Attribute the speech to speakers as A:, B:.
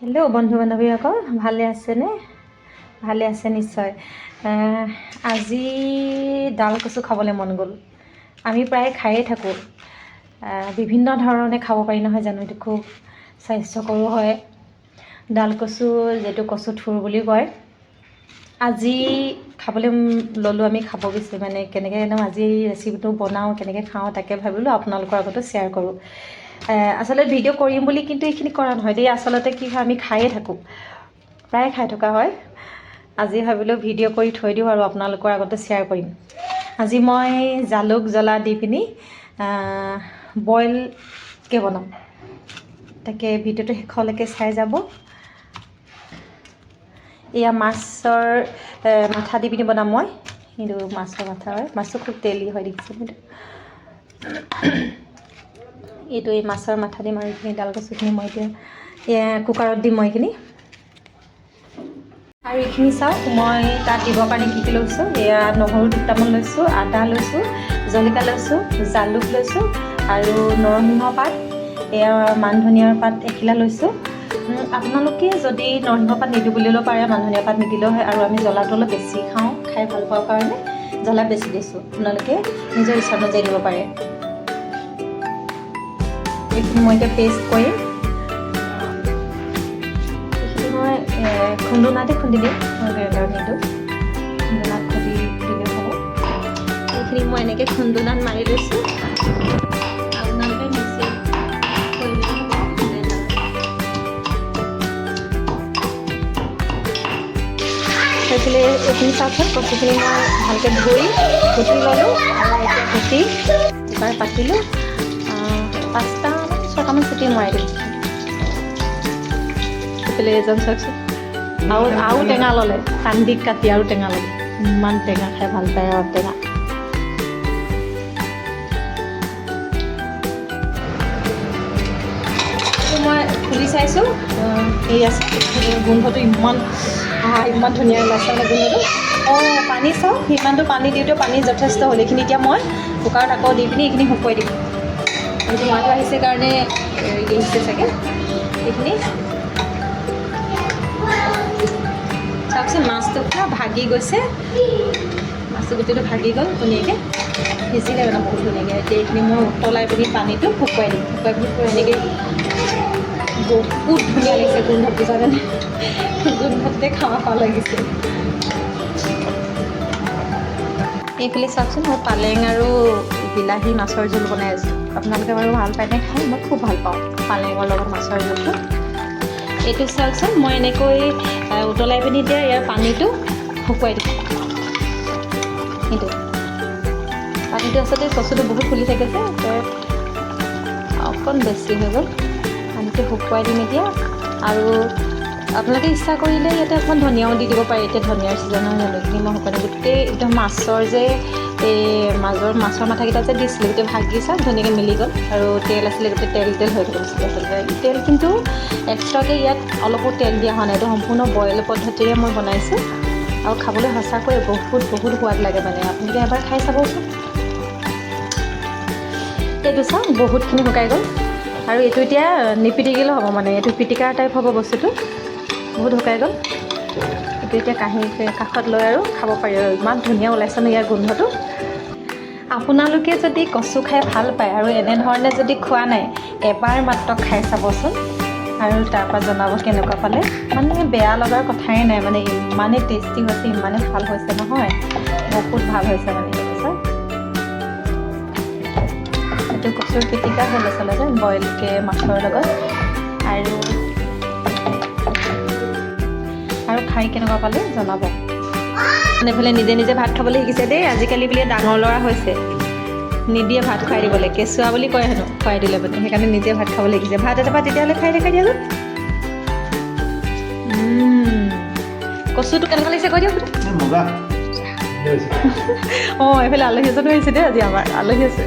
A: Hello' বন্ধু বান্ধৱীসকল, ভালে আছেনে? ভালে আছে নিশ্চয়। আজি ডাল কচু খাবলৈ মন গ'ল। আমি প্ৰায় খায়ে থাকোঁ, বিভিন্ন ধৰণে খাব পাৰি নহয় জানো। এইটো খুব স্বাস্থ্যকৰো হয়। ডাল কচু যিটো কচু থুৰ বুলি কয়, আজি খাবলৈ ল'লোঁ। আমি খাব বিচাৰি মানে কেনেকৈ আজি ৰেচিপিটো বনাওঁ, কেনেকৈ খাওঁ তাকে ভাবিলোঁ আপোনালোকৰ আগতো শ্বেয়াৰ কৰোঁ। আচলতে ভিডিঅ' কৰিম বুলি কিন্তু এইখিনি কৰা নহয় দেই। আচলতে কি হয়, আমি খায়ে থাকোঁ, প্ৰায় খাই থকা হয়। আজি ভাবিলোঁ ভিডিঅ' কৰি থৈ দিওঁ আৰু আপোনালোকৰ আগতে শ্বেয়াৰ কৰিম। আজি মই জালুক জ্বলা দি পিনি বইলকৈ বনাম। তাকে ভিডিঅ'টো শেষলৈকে চাই যাব। এয়া মাছৰ মাথা দি পিনি বনাম মই। কিন্তু মাছৰ মাথা হয়, মাছটো খুব তেলি হয়, দেখিছে এইটো। এইটো এই মাছৰ মাথা দিম আৰু এইখিনি ডাল কচুখিনি মই এতিয়া কুকাৰত দিম মই এইখিনি। আৰু এইখিনি চাওক, মই তাত দিবৰ কাৰণে কি কি লৈছোঁ। এয়া নহৰু দুটামান লৈছোঁ, আদা লৈছোঁ, জলকীয়া লৈছোঁ, জালুক লৈছোঁ আৰু নৰসিংহ পাত, এয়া মান ধনিয়াৰ পাত এখিলা লৈছোঁ। আপোনালোকে যদি নৰসিংহ পাত নিদিওঁ বুলিলেও পাৰে, মান ধনিয়া পাত নিদিলেও হয়। আৰু আমি জ্বলাটো অলপ বেছি খাওঁ, খাই ভাল পাওঁ কাৰণে জ্বলা বেছি দিছোঁ। আপোনালোকে নিজৰ ইচ্ছা অনুযায়ী দিব পাৰে। এইখিনি মই এতিয়া পেষ্ট কৰিম। এইখিনি মই খুন্দুনাতে খুন্দি দিম, মই গ্ৰাইণ্ডাৰত নিদিওঁ। খুন্দুনাত খুন্দি দিলে হ'ব। এইখিনি মই এনেকৈ খুন্দুনাত মাৰি লৈছোঁ। আপোনালোকে মিক্সিত কৰিলে হ'ব। সেইখিনি এইখিনি চাওকচোন, কচুখিনি মই ভালকৈ ধুই কুটি ল'লোঁ। আৰু এতিয়া কুটি কুকাৰ পাতিলোঁ, 5-6টামান চিটি মৰাই দিম। সেইফালে এজন চাওকচোন, আৰু টেঙা ল'লে, কান্দি কাটি আৰু টেঙা ল'লে। ইমান টেঙা খাই ভাল পায় আৰু টেঙা। মই খুলি চাইছোঁ, এই আছে গোন্ধটো ইমান ধুনীয়া ওলাইছে গোন্ধটো। পানী চাওক, সিমানটো পানী দিওঁতে পানী যথেষ্ট হ'ল। এইখিনি এতিয়া মই কুকাৰত আকৌ দি পিনি এইখিনি শুকুৱাই দিম। এইটো মাছটো আহিছে কাৰণে আহিছে চাগে। এইখিনি চাওকচোন, মাছটো পুৰা ভাগি গৈছে। মাছটো গোটেইটো ভাগি গ'ল ধুনীয়াকৈ, সিজিলে মানে বহুত ধুনীয়াকৈ। এতিয়া এইখিনি মই উতলাই পিনি পানীটো শুকুৱাই দিম। শুকুৱাই পিনি পুৰা এনেকৈ বহুত ধুনীয়া লাগিছে গোন্ধটো, জানেনে? গোন্ধটোতে খাওঁ লাগিছে। এইফালে চাওকচোন, মই পালেং আৰু বিলাহী মাছৰ জোল বনাই আছোঁ। আপোনালোকে বাৰু ভাল পায়নে খাই? মই খুব ভাল পাওঁ পালেঙৰ লগত মাছৰ জোলটো। এইটো চাওকচোন, মই এনেকৈ উতলাই পিনি এতিয়া ইয়াৰ পানীটো শুকুৱাই দিম। সেইটো পানীটো আচলতে কচুটো বহুত ফুলি থাকে যে, অকণ বেছি হৈ গ'ল। পানীটো শুকুৱাই দিম এতিয়া। আৰু আপোনালোকে ইচ্ছা কৰিলে ইয়াতে অকণমান ধনিয়াও দি দিব পাৰে। এতিয়া ধনিয়াৰ ছিজন নহয় জানো। এইখিনি মই শুকুৱাই গোটেই একদম মাছৰ যে এই মাছৰ মাথাকেইটা যে দিছিলোঁ, গোটেই ভাগি চাওক ধুনীয়াকৈ মিলি গ'ল। আৰু তেল আছিলে, গোটেই তেল হৈ গৈছিলে আচলতে। তেল কিন্তু এক্সট্ৰাকৈ ইয়াত অলপো তেল দিয়া হোৱা নাই। এইটো সম্পূৰ্ণ বইল পদ্ধতিৰে মই বনাইছোঁ। আৰু খাবলৈ সঁচাকৈ বহুত সোৱাদ লাগে মানে। আপোনালোকে এবাৰ খাই চাবচোন। এইটো চাওক, বহুতখিনি শুকাই গ'ল। আৰু এইটো এতিয়া নিপিটিকিলেও হ'ব মানে, এইটো পিটিকাৰ টাইপ হ'ব বস্তুটো। বহুত শুকাই গ'ল। এইটো এতিয়া কাষত লৈ আৰু খাব পাৰি। আৰু ইমান ধুনীয়া ওলাইছে ন ইয়াৰ গোন্ধটো। আপোনালোকে যদি কচু খাই ভাল পায় আৰু এনেধৰণে যদি খোৱা নাই, এবাৰ মাত্ৰ খাই চাবচোন। আৰু তাৰপৰা জনাব কেনেকুৱা পালে। মানে বেয়া লগাৰ কথাই নাই, মানে ইমানেই টেষ্টি হৈছে, ইমানেই ভাল হৈছে নহয়, বহুত ভাল হৈছে মানে। এইটো কচুৰ পিটিকা হ'ল আচলতে বইলকৈ মাছৰ লগত। আৰু খাই কেনেকুৱা পালে জনাব। এইফালে নিজে নিজে ভাত খাবলৈ শিকিছে দেই। আজিকালি বোলে ডাঙৰ ল'ৰা হৈছে, নিদিয়ে ভাত খুৱাই দিবলৈ। কেঁচুৱা বুলি কয় হেনো খুৱাই দিলে মানে, সেইকাৰণে নিজে ভাত খাবলৈ শিকিছে। ভাত এটাপা তেতিয়াহ'লে খাই দেখাই দিয়াচোন। কচুটো কেনেকুৱা লাগিছে কৈ দিয়ক। এইফালে আলহী এজনো আহিছে দেই। আজি আমাৰ আলহী আছে।